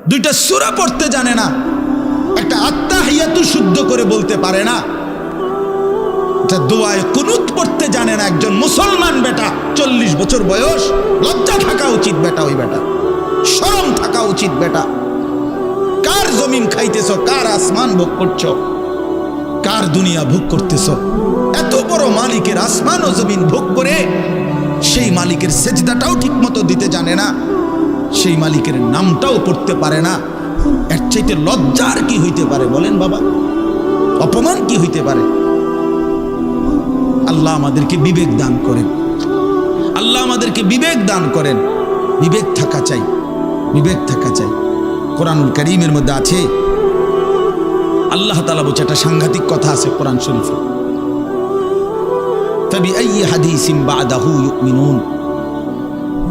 দুইটা সূরা পড়তে জানে না, একটা আত্তাহিয়াতু শুদ্ধ করে বলতে পারে না, একটা দোয়ায়ে কুনুত পড়তে জানে না। একজন মুসলমান বেটা, 40 বছর বয়স, লজ্জা থাকা উচিত বেটা, ওই বেটা শরম থাকা উচিত বেটা। কার জমিন খাইতেছ, কার আসমান ভোগ করছো, কার দুনিয়া ভোগ করতেছ? এত বড় মালিকের আসমান ও জমিন ভোগ করে সেই মালিকের সেজদাটাও ঠিক মতো দিতে জানে না, সেই মালিকের নামটাও পড়তে পারে না। এর চাইতে লজ্জা আর কি হইতে পারে বলেন বাবা? অপমান কি হইতে পারে? আল্লাহ আমাদেরকে বিবেক দান করেন, আল্লাহ আমাদেরকে বিবেক দান করেন। বিবেক থাকা চাই, বিবেক থাকা চাই। কোরআনুল কারীমের মধ্যে আছে, আল্লাহ তাআলা বলছে, একটা সাংঘাতিক কথা আছে কোরআন শরীফে, ফাবিআইয়ি হাদিসিন বা'দাহু ইউমিনুন।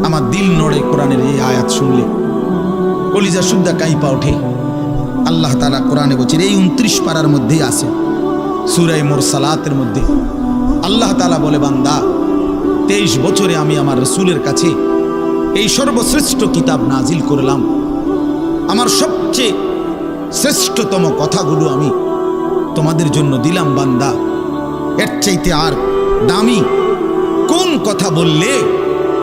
আমার দিল নড়ে কোরআনের এই আয়াত শুনলে, কলিজা শুদ্ধা কাঁইপা ওঠে। আল্লাহ তাআলা কোরআনে বলছেন, এই 29 পারার মধ্যেই আছে, সূরা মুরসালাতের মধ্যে আল্লাহ তাআলা বলে, বান্দা 23 বছরে আমি আমার রাসূলের কাছে এই সর্বশ্রেষ্ঠ কিতাব নাজিল করলাম, আমার সবচেয়ে শ্রেষ্ঠতম কথাগুলো আমি তোমাদের জন্য দিলাম। বান্দা, এর চাইতে আর দামি কোন কথা বললে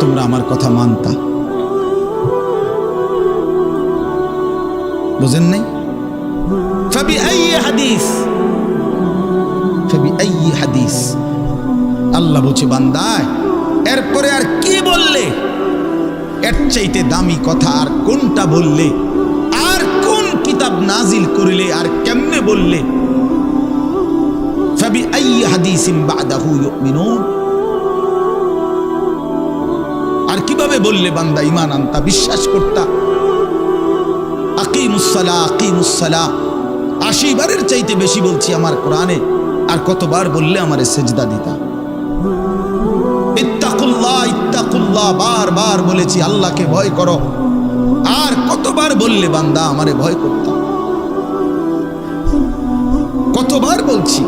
তোমরা আমার কথা মানতা? বুঝেন নাই? ফাবিআইয়ি হাদিস, ফাবিআইয়ি হাদিস। আল্লাহ বলছে, বান্দা এরপরে আর কি বললে, এর চাইতে দামি কথা আর কোনটা বললে, আর কোন কিতাব নাজিল করিলে, আর কেমনে বললে? ফাবিআইয়ি হাদিসিন বা'দাহু ইউমিনুন। আর কিভাবে বললে বান্দা ঈমান আনতা, বিশ্বাস করতা? আকিমুস সালাহ, আকিমুস সালাহ 80 বারের চাইতে বেশি বলছি আমার কোরআনে, আর কতবার বললে আমারে সেজদা দিতা? ইত্তাকুল্লাহ, ইত্তাকুল্লাহ বারবার বলেছি, আল্লাহকে ভয় করো, আর কতবার বললে বান্দা আমারে ভয় করতাম? কতবার বলছি?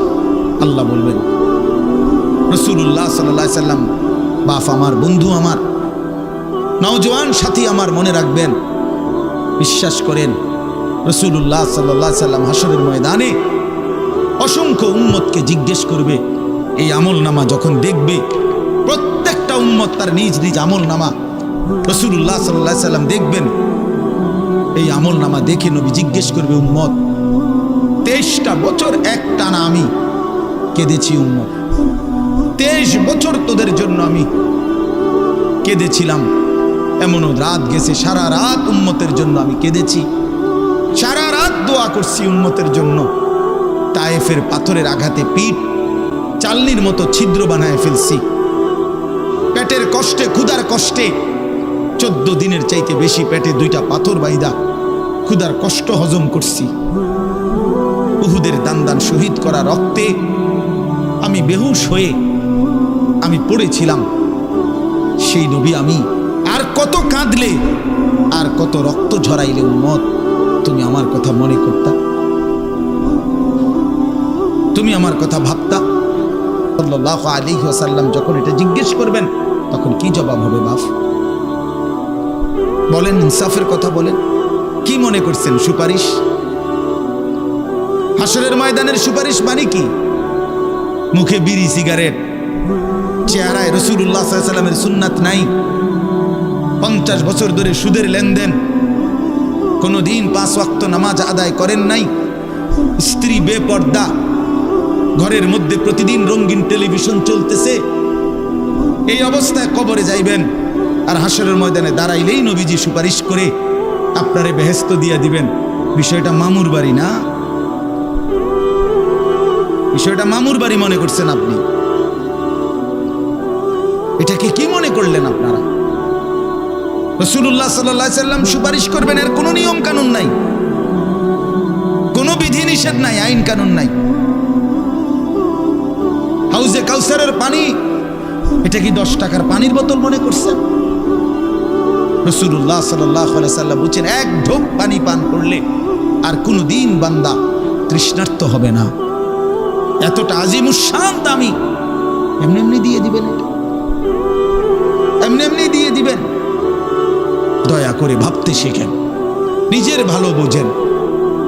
আল্লাহ বলবেন, রাসূলুল্লাহ সাল্লাল্লাহু আলাইহি সাল্লাম বাপ আমার, বন্ধু আমার, নওজোয়ান সাথী আমার, মনে রাখবেন, বিশ্বাস করেন, রাসূলুল্লাহ সাল্লাল্লাহু আলাইহি সাল্লাম হাসরের ময়দানে অসংখ্য উম্মতকে জিজ্ঞেস করবে। এই আমল নামা যখন দেখবে, প্রত্যেকটা উম্মত তার নিজ নিজ আমল নামা, রাসূলুল্লাহ সাল্লাল্লাহু আলাইহি সাল্লাম দেখবেন। এই আমল নামা দেখে নবী জিজ্ঞেস করবে, উম্মত 23টা বছর একটানা আমি কেঁদেছি, উম্মত 23 বছর তোদের জন্য আমি কেঁদেছিলাম। এমনও রাত গেছে, সারা রাত উম্মতের জন্য আমি কেঁদেছি, সারা রাত দোয়া করছি উম্মতের জন্য। তায়েফের পাথরের আঘাতে পিঠ চালনির মতো ছিদ্র বানায় ফেলছি, পেটের কষ্টে, ক্ষুধার কষ্টে 14 দিনের চাইতে বেশি পেটে 2টা পাথর বাইদা ক্ষুধার কষ্ট হজম করছি। উহুদের দান শহীদ করা রক্তে আমি বেহুশ হয়ে আমি পড়েছিলাম। সেই নবী আমি আর কত কাঁদলে, আর কত রক্ত ঝরাইলে উম্মত তুমি আমার কথা মনে করতা, তুমি আমার কথা ভাবতা? সাল্লাল্লাহু আলাইহি ওয়াসাল্লাম যখন এটা জিজ্ঞেস করবেন, তখন কি জবাব হবে বাপ? বলেন, ইনসাফের কথা বলেন। কি মনে করছেন সুপারিশ? হাসরের ময়দানের সুপারিশ মানে কি? মুখে বিড়ি, সিগারেট, চেহারায় রাসূলুল্লাহ সাল্লাল্লাহু আলাইহি ওয়াসাল্লামের সুন্নাত নাই, 50 বছর ধরে সুদের লেনদেন, কোনোদিন 5 ওয়াক্ত নামাজ আদায় করেন নাই, স্ত্রী বেপর্দা, ঘরের মধ্যে প্রতিদিন রঙিন টেলিভিশন চলতেছে। এই অবস্থায় কবরে যাইবেন, আর হাসরের ময়দানে দাঁড়াইলেই নবীজি সুপারিশ করে আপনারে বেহেশত দিয়া দিবেন। বিষয়টা মামুর বাড়ি না, বিষয়টা মামুর বাড়ি মনে করছেন আপনি। এটাকে কি মনে করলেন আপনারা? রাসূলুল্লাহ সাল্লাল্লাহু আলাইহি সাল্লাম সুপারিশ করবেন, এর কোনো নিয়ম কানুন নাই, কোনো বিধি নিষেধ নাই, আইন কানুন নাই। হাউজে কাউসারের পানি, এটা কি 10 টাকার পানির বোতল মনে করছেন? রাসূলুল্লাহ সাল্লাল্লাহু আলাইহি সাল্লাম বলেছেন, 1 ঢোক পানি পান করলে আর কোনোদিন বান্দা তৃষ্ণার্ত হবে না। এতটা আজিমুশান দামি, এমনি এমনি দিয়ে দিবেন, এটা এমনি এমনি দিয়ে দিবেন? দয়া করে ভাবতে শেখেন, নিজের ভালো বোঝেন,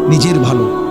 নিজের ভালো